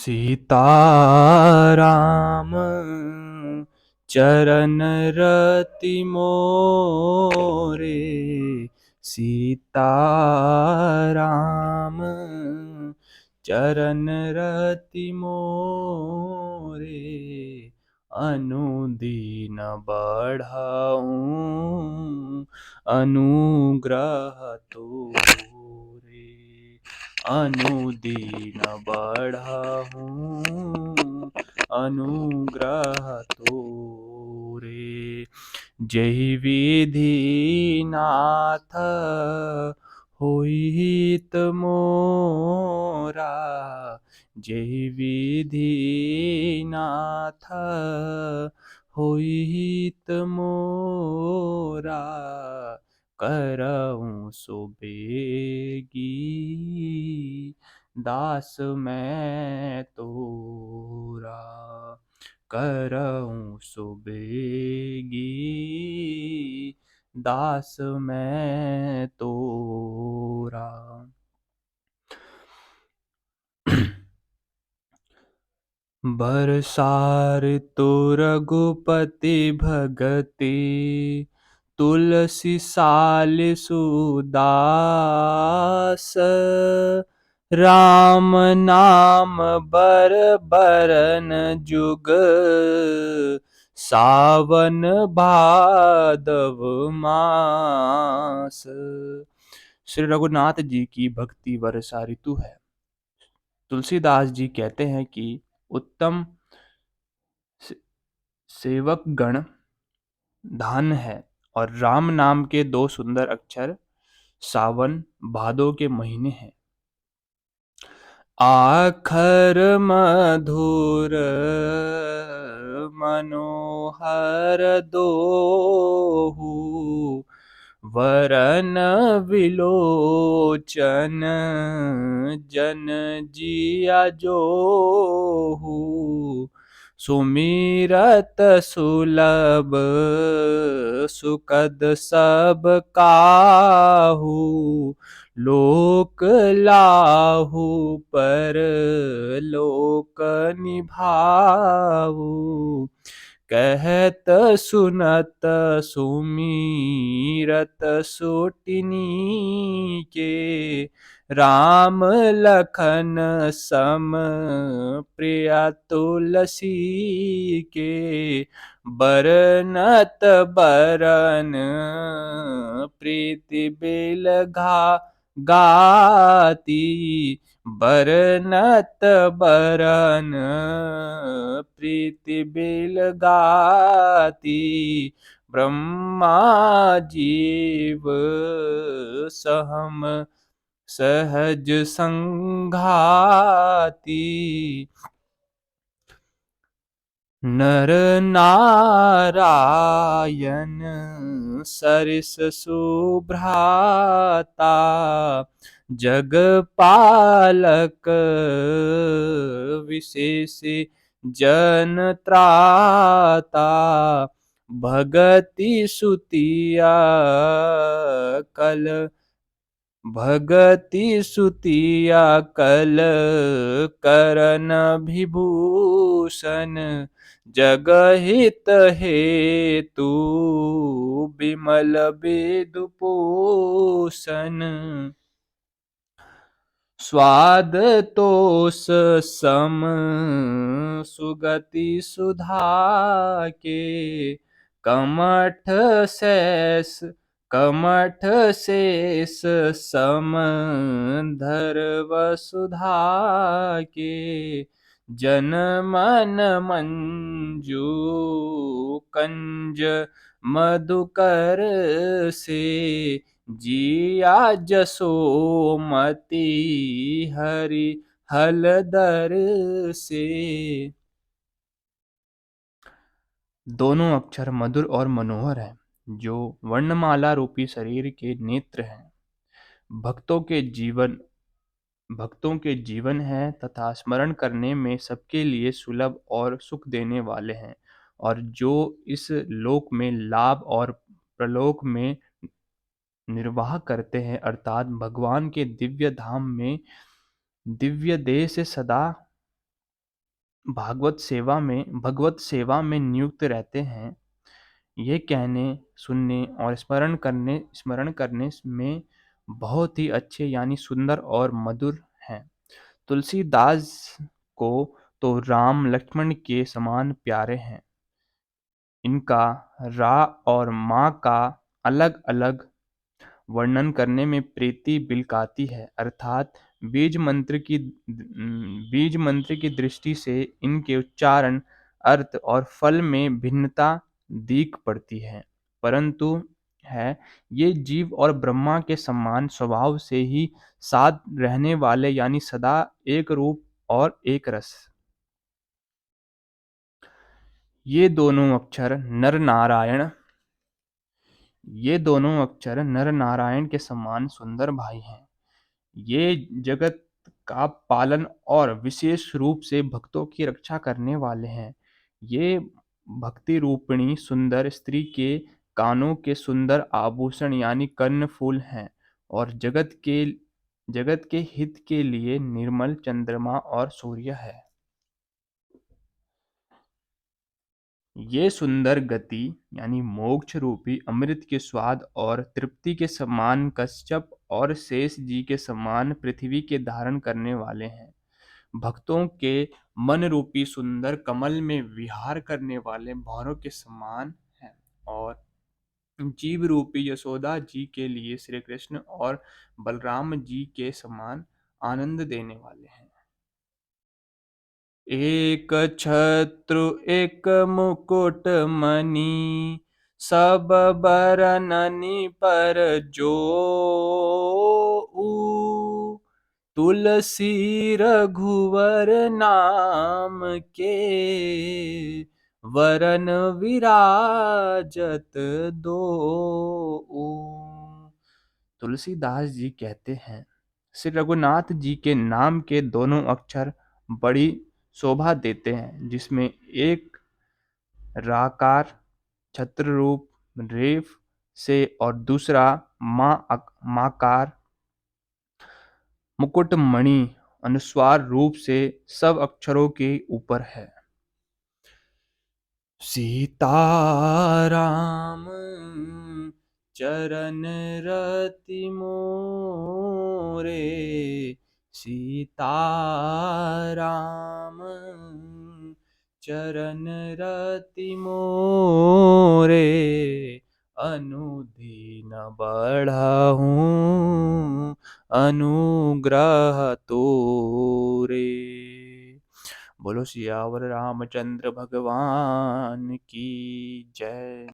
सीताराम चरण रति मोरे। सीताराम चरण रति मोरे। अनुदीन बढ़ाऊं अनुग्रह तोरे। अनुदीन बढ़ाऊं अनुग्रह तोरे। जय विधि नाथ होई हित मोरा। जय विधि नाथ होई हित मोरा। करऊं सुबेगी दास मैं तोरा। करऊं सुबेगी दास मैं तोरा। बरसार तो रघुपति भगति तुलसी साल सुदास। राम नाम बर बरन जुग सावन भादव मास। श्री रघुनाथ जी की भक्ति वर्षा ऋतु है। तुलसीदास जी कहते हैं कि उत्तम सेवक गण धन है और राम नाम के दो सुंदर अक्षर सावन भादो के महीने हैं। आखर मधुर मनोहर दोहु वरन विलोचन जन जिया जोहु। सुमिरत सुलभ सुकद सब काहू। लोक लाहु पर लोक निभाऊ। कहत सुनत सुमीरत सुटिनी के। राम लखन सम प्रिया तुलसी के। बरनत बरन प्रीति बिल गाती। बरनत बरन प्रीति बिल गाती। ब्रह्मा जीव सहम सहज संघाती। नर नारायण सरिस सुभ्राता। जगपालक विशेष जन त्राता। भगति सुतिया कल भगति सुतिया कल करन विभूषण। जगहित हेतु बिमल विदुपोषण। स्वाद तोष सम सुगति सुधा के। कमठ शेष कमठ शेष सम धर वसुधा के। जन मन मंजू कंज मधुकर से। जिया जसोमति हरि हलदर से। दोनों अक्षर मधुर और मनोहर हैं, जो वर्णमाला रूपी शरीर के नेत्र हैं। भक्तों के जीवन हैं तथा स्मरण करने में सबके लिए सुलभ और सुख देने वाले हैं। और जो इस लोक में लाभ और प्रलोक में निर्वाह करते हैं, अर्थात भगवान के दिव्य धाम में दिव्य देह से सदा भगवत सेवा में नियुक्त रहते हैं, ये कहने, सुनने और स्मरण करने में बहुत ही अच्छे यानी सुंदर और मधुर हैं। तुलसीदास को तो राम लक्ष्मण के समान प्यारे हैं। इनका रा और माँ का अलग-अलग वर्णन करने में प्रीति बिलकाती है, अर्थात बीज मंत्र की दृष्टि से इनके उच्चारण, अर्थ और फल में भिन्नता दीख पड़ती है, परंतु है ये जीव और ब्रह्मा के समान स्वभाव से ही साथ रहने वाले यानी सदा एक रूप और एक रस। ये दोनों अक्षर नर नारायण ये दोनों अक्षर नर नारायण के समान सुंदर भाई हैं। ये जगत का पालन और विशेष रूप से भक्तों की रक्षा करने वाले हैं। ये भक्ति रूपिणी सुंदर स्त्री के कानों के सुंदर आभूषण यानी कर्णफूल हैं और जगत के हित के लिए निर्मल चंद्रमा और सूर्य है। ये सुंदर गति यानी मोक्ष रूपी अमृत के स्वाद और तृप्ति के समान कश्यप और शेष जी के समान पृथ्वी के धारण करने वाले हैं। भक्तों के मन रूपी सुंदर कमल में विहार करने वाले भौरों के समान हैं और जीव रूपी यशोदा जी के लिए श्री कृष्ण और बलराम जी के समान आनंद देने वाले हैं। एक छत्रु एक मुकुट मणि, सब बरननि पर जोऊ। तुलसी रघुवर नाम के, वरन विराजत दोऊ। तुलसीदास जी कहते हैं, श्री रघुनाथ जी के नाम के दोनों अक्षर बड़ी शोभा देते हैं, जिसमें एक राकार छत्र रूप रेफ से और दूसरा माकार मुकुट मणि अनुस्वार रूप से सब अक्षरों के ऊपर है। सीताराम चरण रति मोरे, सीताराम चरण रति मोरे। अनुदीन बढ़हूँ अनुग्रह तोरे। बोलो सियावर रामचंद्र भगवान की जय।